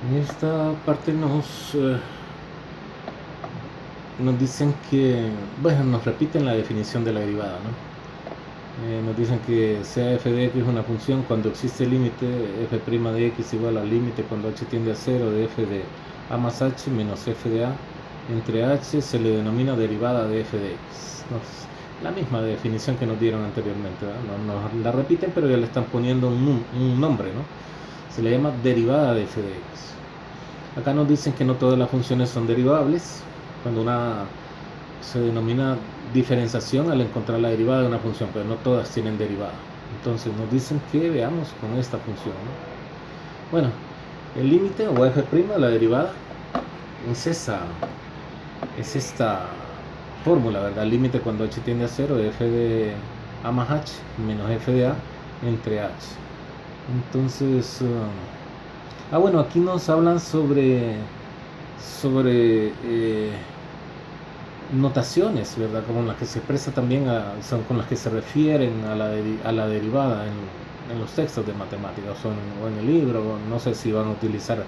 En esta parte nos dicen que, bueno, nos repiten la definición de la derivada, ¿no? Nos dicen que sea f de x una función cuando existe el límite f' de x igual al límite cuando h tiende a 0 de f de a más h menos f de a entre h se le denomina derivada de f de x. La misma definición que nos dieron anteriormente, ¿verdad? Nos la repiten, pero ya le están poniendo un nombre, ¿no? Se le llama derivada de f de x. Acá nos dicen que no todas las funciones son derivables. Cuando una se denomina diferenciación al encontrar la derivada de una función, pero no todas tienen derivada. Entonces nos dicen que veamos con esta función, ¿no? Bueno, el límite o f', la derivada, es esta fórmula, ¿verdad? El límite cuando h tiende a 0 de f de a más h menos f de a entre h. Entonces, bueno, aquí nos hablan sobre notaciones, ¿verdad? Como las que se expresa también, son con las que se refieren a la derivada en los textos de matemáticas o en el libro, no sé si van a utilizar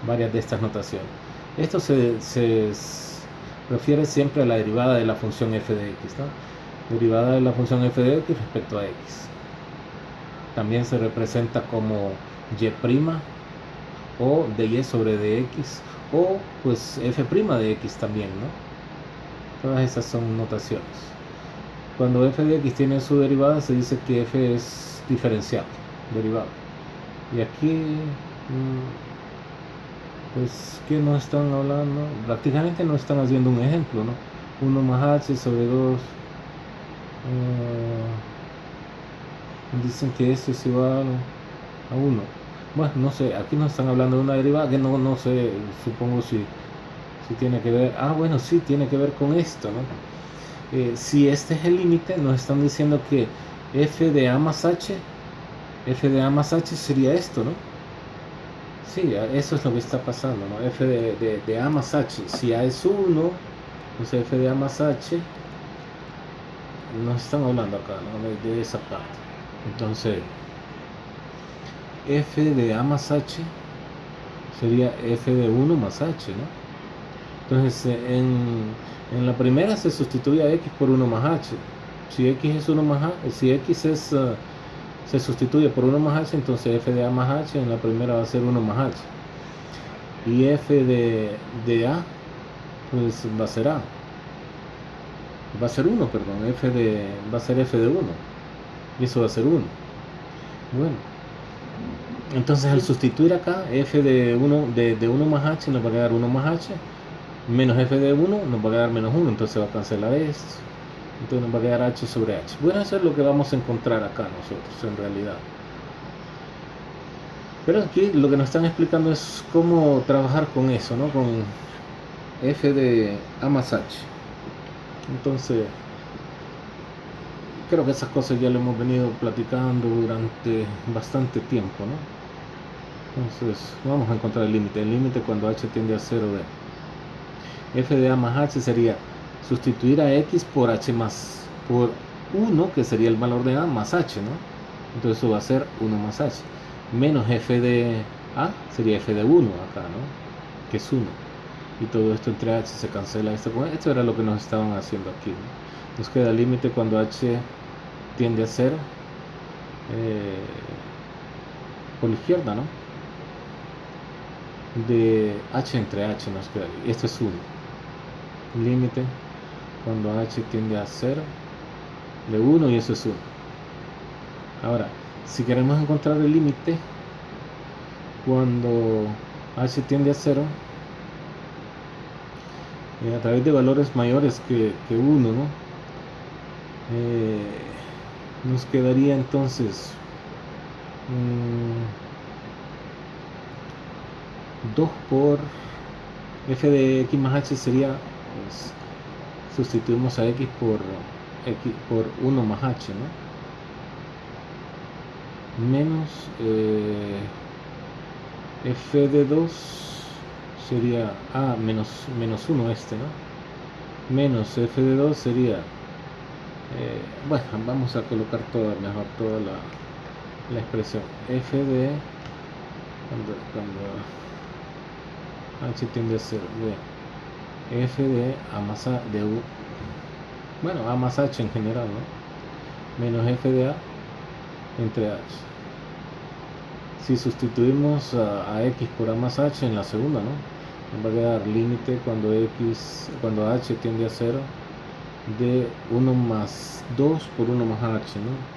varias de estas notaciones. Esto se refiere siempre a la derivada de la función f de x, ¿no? Derivada de la función f de x respecto a x. También se representa como y' o dy sobre dx o pues f' de x también, ¿no? Todas esas son notaciones. Cuando f de x tiene su derivada se dice que f es diferencial, derivado. Y aquí, pues, ¿qué nos están hablando? Prácticamente nos están haciendo un ejemplo, ¿no? 1 más h sobre 2. Dicen que esto es igual a 1. Bueno, no sé, aquí nos están hablando de una derivada que no sé, supongo si tiene que ver. Bueno, sí, tiene que ver con esto, ¿no? Si este es el límite, nos están diciendo que f de a más h sería esto, ¿no? Sí, eso es lo que está pasando, ¿no? F de a más h, si a es 1, entonces f de a más h, nos están hablando acá, ¿no? De esa parte. Entonces, f de a más h sería f de 1 más h, ¿no? Entonces, en la primera se sustituye a x por 1 más h. Si x es 1 más h, si x se sustituye por 1 más h, entonces f de a más h en la primera va a ser 1 más h. Y f de a, pues va a ser a. Va a ser 1, perdón. Va a ser f de 1. Y eso va a ser 1. Bueno. Entonces al sustituir acá, f de 1 más h nos va a quedar 1 más h. Menos f de 1 nos va a quedar menos 1. Entonces va a cancelar esto. Entonces nos va a quedar h sobre h. Bueno, eso es lo que vamos a encontrar acá nosotros en realidad. Pero aquí lo que nos están explicando es cómo trabajar con eso, ¿no? Con f de a más h. Entonces, creo que esas cosas ya lo hemos venido platicando durante bastante tiempo, ¿no? Entonces, vamos a encontrar el límite. El límite cuando h tiende a 0 de f de a más h sería sustituir a x por h más por 1, que sería el valor de a, más h, ¿no? Entonces eso va a ser 1 más h. Menos f de a sería f de 1 acá, ¿no? Que es 1. Y todo esto entre h se cancela esto. Esto era lo que nos estaban haciendo aquí, ¿no? Nos queda el límite cuando h tiende a 0 por la izquierda, ¿no? De h entre h nos queda. Esto es 1. Límite cuando h tiende a 0 de 1 y eso es 1. Ahora, si queremos encontrar el límite cuando h tiende a 0 a través de valores mayores que 1, ¿no? Nos quedaría entonces 2 por f de x más h sería, pues, sustituimos a x por 1 más h, ¿no? Menos f de 2 sería menos 1 este, ¿no? Menos f de 2 sería, bueno, vamos a colocar toda la expresión f de cuando h tiende a ser de f de a más a de u, bueno, a más h en general, ¿no? Menos f de a entre h. Si sustituimos a x por a más h en la segunda, ¿no? Nos va a quedar límite cuando h tiende a 0 de 1 más 2 por 1 más h, ¿no?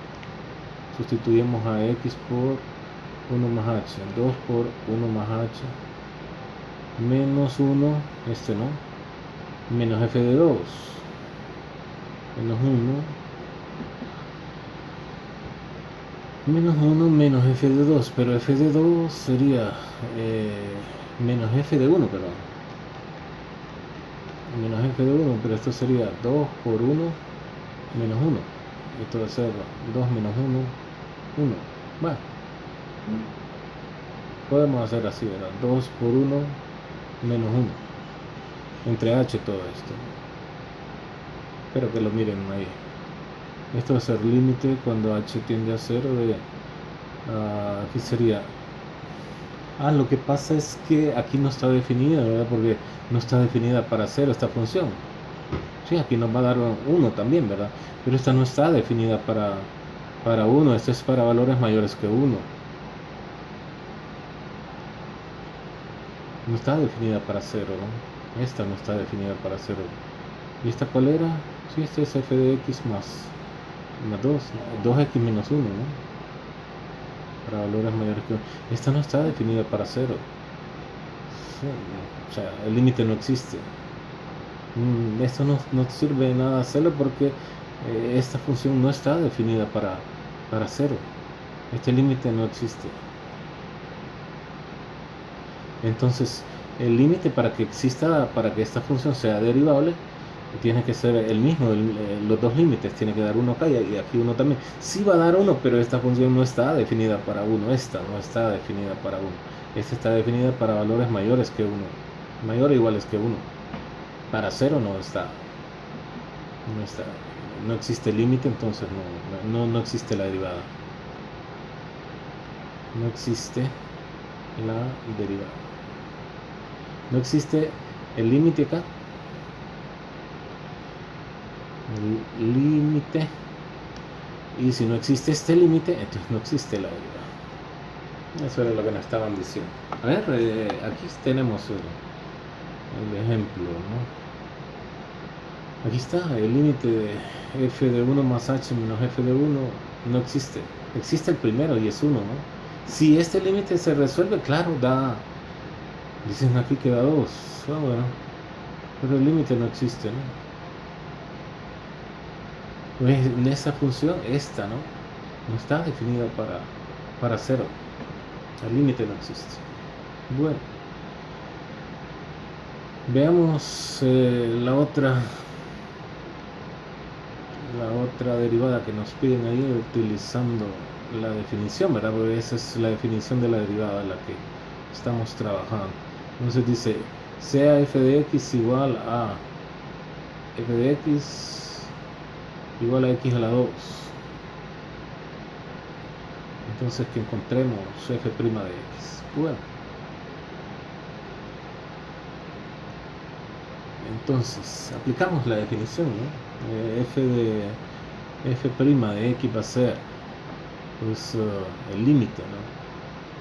Sustituimos a x por 1 más h, 2 por 1 más h, menos 1, ¿no? Menos f de 2, menos 1, menos 1, menos f de 2, pero f de 2 sería menos f de 1, perdón. Menos f de 1, pero esto sería 2 por 1 menos 1. Esto va a ser 2 menos 1, 1. Bueno, podemos hacer así, ¿verdad? 2 por 1 menos 1. Entre h todo esto. Espero que lo miren ahí. Esto va a ser límite cuando h tiende a 0 de... aquí sería... lo que pasa es que aquí no está definida, ¿verdad? Porque no está definida para 0 esta función. Sí, aquí nos va a dar 1 también, ¿verdad? Pero esta no está definida para 1, esta es para valores mayores que 1. No está definida para 0, ¿no? Esta no está definida para 0. ¿Y esta cuál era? Sí, esta es f de x más 2, 2x menos 1, ¿no? Para valores mayores que 1. Esta no está definida para 0. O sea, el límite no existe. Esto no sirve de nada hacerlo porque esta función no está definida para 0. Este límite no existe. Entonces, el límite para que exista, para que esta función sea derivable, tiene que ser el mismo, los dos límites, tiene que dar 1 acá y aquí 1 también. Sí va a dar 1, pero esta función no está definida para 1, esta no está definida para 1. Esta está definida para valores mayores que 1, mayor o iguales que 1. Para 0 no está, no existe límite, entonces no existe la derivada. No existe la derivada. No existe el límite acá. El límite. Y si no existe este límite, entonces no existe la derivada. Eso era lo que nos estaban diciendo. A ver, aquí tenemos el ejemplo, ¿no? Aquí está, el límite de f de 1 más h menos f de 1 no existe. Existe el primero y es 1, ¿no? Si este límite se resuelve, claro, dicen aquí que da 2. Bueno, pero el límite no existe, ¿no? Pues en esa función, esta, ¿no? No está definida para 0. El límite no existe. Bueno, veamos la otra derivada que nos piden ahí utilizando la definición, ¿verdad? Porque esa es la definición de la derivada la que estamos trabajando. Entonces dice, sea f de x igual a f de x igual a x a la 2. Entonces que encontremos f' de x. Bueno, entonces aplicamos la definición, ¿no? f de x va a ser pues el límite, ¿no?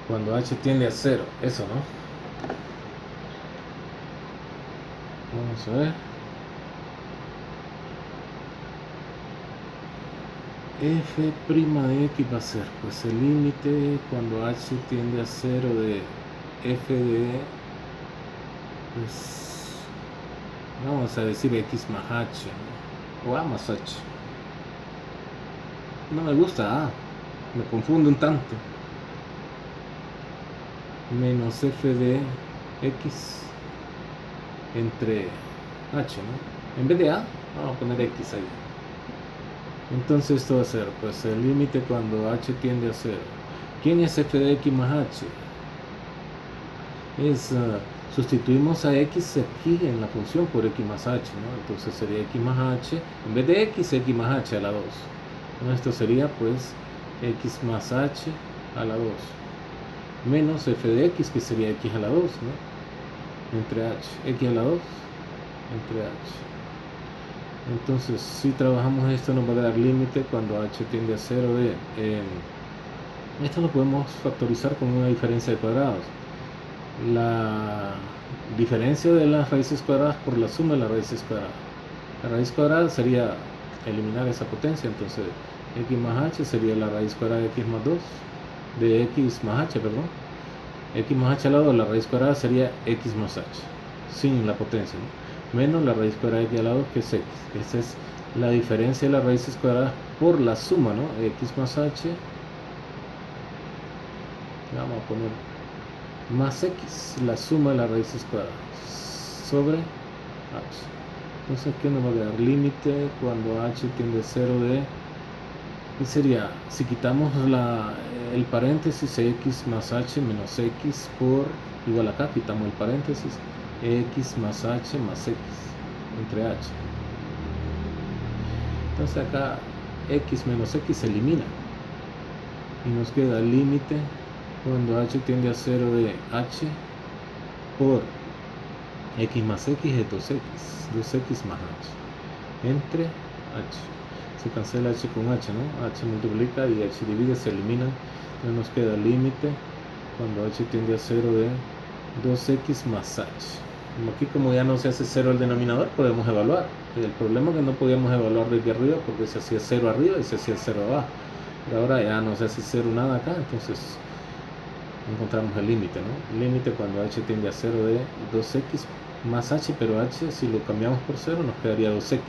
Cuando h tiende a 0, eso, ¿no? Vamos a ver. f' de x va a ser pues el límite cuando h tiende a 0 de f de, pues vamos a decir x más h, ¿no? O a más h. No me gusta a, me confunde un tanto. Menos f de x entre h, ¿no? En vez de a, vamos a poner x ahí. Entonces esto va a ser pues el límite cuando h tiende a 0. ¿Quién es f de x más h? Sustituimos a x aquí en la función por x más h, ¿no? Entonces sería x más h, en vez de x más h a la 2. ¿No? Esto sería pues x más h a la 2 menos f de x, que sería x a la 2, ¿no? entre h, x a la 2 entre h. Entonces, si trabajamos esto, nos va a dar límite cuando h tiende a 0 de... esto lo podemos factorizar con una diferencia de cuadrados. La diferencia de las raíces cuadradas por la suma de las raíces cuadradas. La raíz cuadrada sería eliminar esa potencia, entonces x más h sería la raíz cuadrada de x más 2, de x más h, perdón. X más h al lado, la raíz cuadrada sería x más h, sin la potencia, ¿no? Menos la raíz cuadrada de x al lado, que es x. Esta es la diferencia de las raíces cuadradas por la suma, ¿no? X más h, vamos a poner más x, la suma de las raíces cuadradas, sobre h. Entonces, ¿qué nos va a dar? Límite cuando h tiende a 0 de... y sería, si quitamos el paréntesis, x más h menos x por, igual acá, quitamos el paréntesis, x más h más x entre h. Entonces acá x menos x se elimina y nos queda el límite cuando h tiende a 0 de h por x más x es 2x más h entre h. Se cancela h con h, ¿no? H multiplica y h divide, se eliminan. Entonces nos queda el límite cuando h tiende a 0 de 2x más h. Aquí, como ya no se hace 0 el denominador, podemos evaluar. El problema es que no podíamos evaluar desde arriba porque se hacía 0 arriba y se hacía 0 abajo. Pero ahora ya no se hace 0 nada acá, entonces encontramos el límite, ¿no? El límite cuando h tiende a 0 de 2x más h, pero h, si lo cambiamos por 0, nos quedaría 2x.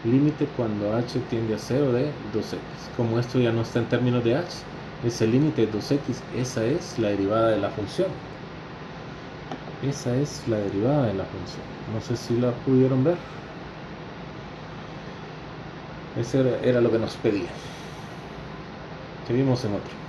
Límite cuando h tiende a 0 de 2x. Como esto ya no está en términos de h, ese límite de 2x, esa es la derivada de la función. Esa es la derivada de la función. No sé si la pudieron ver. Ese era lo que nos pedía. Seguimos en otro.